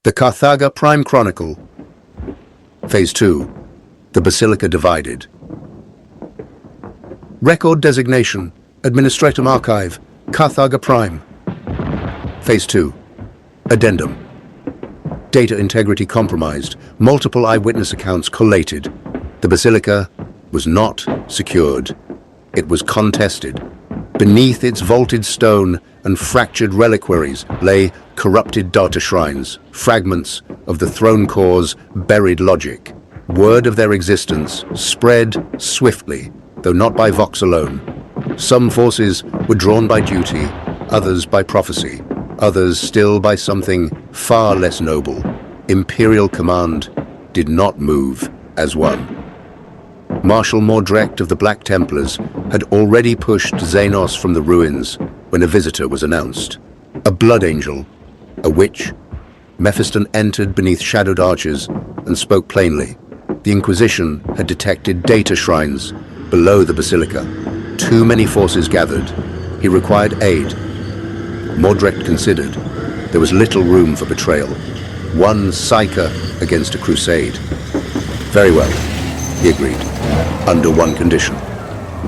The Carthaga Prime Chronicle. Phase 2. The Basilica Divided. Record designation, Administratum Archive, Carthaga Prime. Phase 2. Addendum. Data integrity compromised, multiple eyewitness accounts collated. The Basilica was not secured. It was contested. Beneath its vaulted stone and fractured reliquaries lay corrupted data shrines, fragments of the throne core's buried logic. Word of their existence spread swiftly, though not by Vox alone. Some forces were drawn by duty, others by prophecy, others still by something far less noble. Imperial command did not move as one. Marshal Mordrecht of the Black Templars had already pushed Xenos from the ruins when a visitor was announced. A blood angel, a witch. Mephiston entered beneath shadowed arches and spoke plainly. The Inquisition had detected data shrines below the Basilica. Too many forces gathered. He required aid. Mordrecht considered. There was little room for betrayal. One psyker against a crusade. Very well, he agreed, under one condition.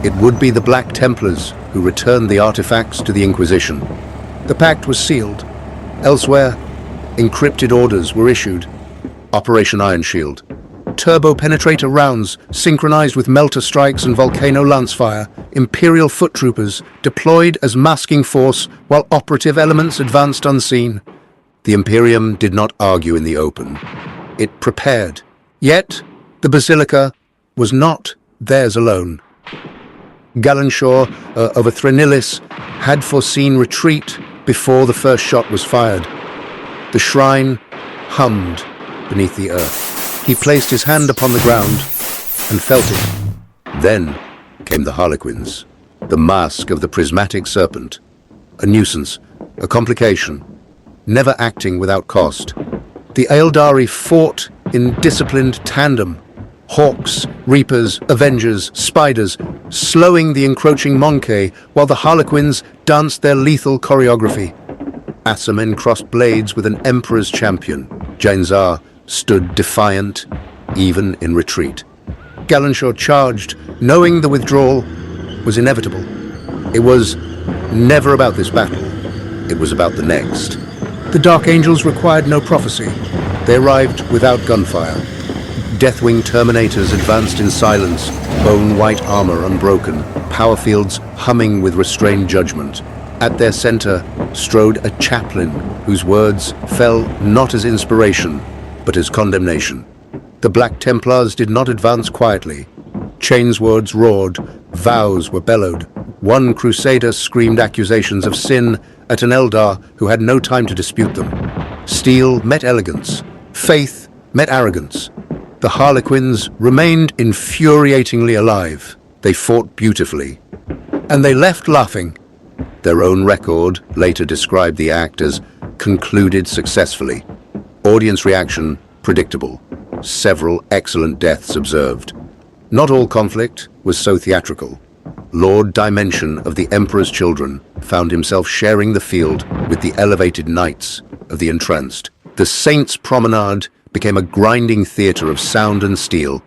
It would be the Black Templars who returned the artifacts to the Inquisition. The pact was sealed. Elsewhere, encrypted orders were issued. Operation Iron Shield. Turbo-penetrator rounds synchronized with melter strikes and volcano lancefire. Imperial foot troopers deployed as masking force while operative elements advanced unseen. The Imperium did not argue in the open. It prepared. Yet, the Basilica was not theirs alone. Galanshaw of Athrenilis had foreseen retreat before the first shot was fired. The shrine hummed beneath the earth. He placed his hand upon the ground and felt it. Then came the Harlequins, the mask of the prismatic serpent. A nuisance, a complication, never acting without cost. The Aeldari fought in disciplined tandem. Hawks, Reapers, Avengers, Spiders, slowing the encroaching Monkey while the Harlequins danced their lethal choreography. Assamen crossed blades with an Emperor's champion. Jainzar stood defiant, even in retreat. Galanshaw charged, knowing the withdrawal was inevitable. It was never about this battle. It was about the next. The Dark Angels required no prophecy. They arrived without gunfire. Deathwing Terminators advanced in silence, bone-white armor unbroken, power fields humming with restrained judgment. At their center strode a chaplain whose words fell not as inspiration, but as condemnation. The Black Templars did not advance quietly. Chainswords roared, vows were bellowed. One crusader screamed accusations of sin at an Eldar who had no time to dispute them. Steel met elegance. Faith met arrogance. The Harlequins remained infuriatingly alive. They fought beautifully. And they left laughing. Their own record later described the act as concluded successfully. Audience reaction predictable. Several excellent deaths observed. Not all conflict was so theatrical. Lord Dimension of the Emperor's Children found himself sharing the field with the elevated knights of the entranced. The Saints' Promenade became a grinding theater of sound and steel.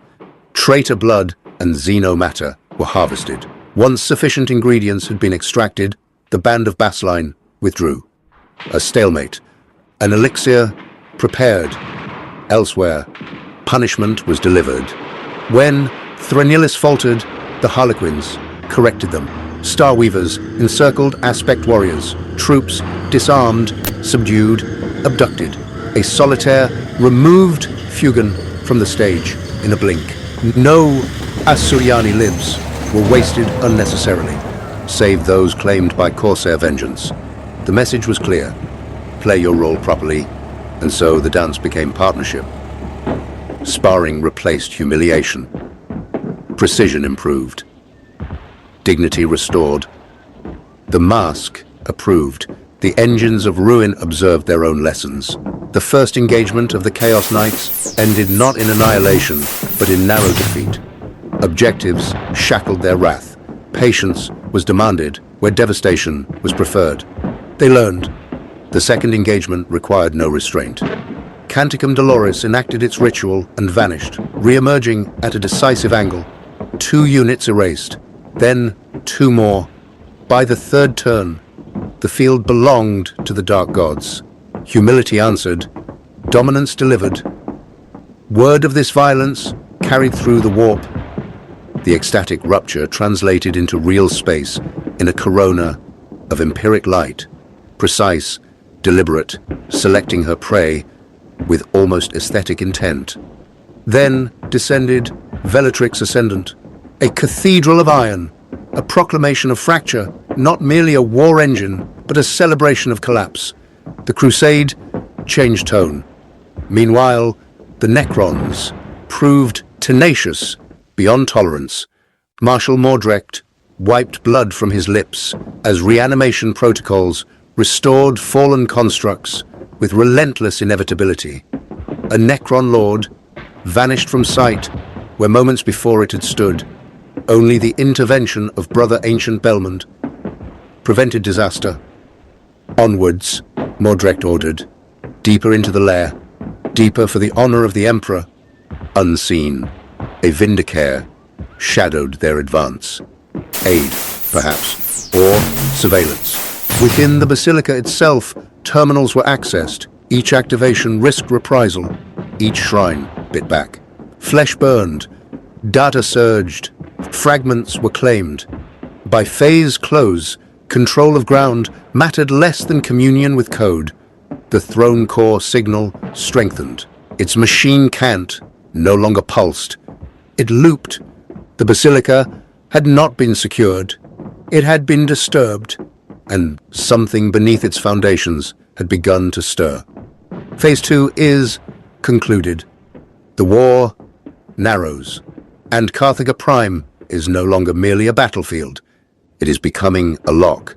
Traitor blood and xenomatter were harvested. Once sufficient ingredients had been extracted, the band of Basline withdrew. A stalemate. An elixir prepared. Elsewhere, punishment was delivered. When Threnilis faltered, the Harlequins corrected them. Starweavers encircled aspect warriors. Troops disarmed, subdued, abducted. A solitaire removed Fugan from the stage in a blink. No Asuryani lives were wasted unnecessarily, save those claimed by Corsair vengeance. The message was clear. Play your role properly, and so the dance became partnership. Sparring replaced humiliation. Precision improved. Dignity restored. The mask approved. The engines of ruin observed their own lessons. The first engagement of the Chaos Knights ended not in annihilation, but in narrow defeat. Objectives shackled their wrath. Patience was demanded where devastation was preferred. They learned. The second engagement required no restraint. Canticum Doloris enacted its ritual and vanished, re-emerging at a decisive angle. 2 units erased, then 2 more. By the 3rd turn, the field belonged to the Dark Gods. Humility answered, dominance delivered. Word of this violence carried through the warp. The ecstatic rupture translated into real space in a corona of empiric light, precise, deliberate, selecting her prey with almost aesthetic intent. Then descended Velatrix Ascendant, a cathedral of iron, a proclamation of fracture, not merely a war engine, but a celebration of collapse. The Crusade changed tone. Meanwhile, the Necrons proved tenacious beyond tolerance. Marshal Mordrecht wiped blood from his lips as reanimation protocols restored fallen constructs with relentless inevitability. A Necron Lord vanished from sight where moments before it had stood. Only the intervention of Brother Ancient Belmont prevented disaster. Onwards, Mordrecht ordered, deeper into the lair, deeper for the honor of the Emperor. Unseen, a Vindicare shadowed their advance. Aid, perhaps, or surveillance. Within the Basilica itself, terminals were accessed. Each activation risked reprisal. Each shrine bit back. Flesh burned. Data surged. Fragments were claimed. By phase close, control of ground mattered less than communion with code. The throne core signal strengthened. Its machine cant no longer pulsed. It looped. The Basilica had not been secured. It had been disturbed, and something beneath its foundations had begun to stir. Phase 2 is concluded. The war narrows, and Carthaga Prime is no longer merely a battlefield. It is becoming a lock,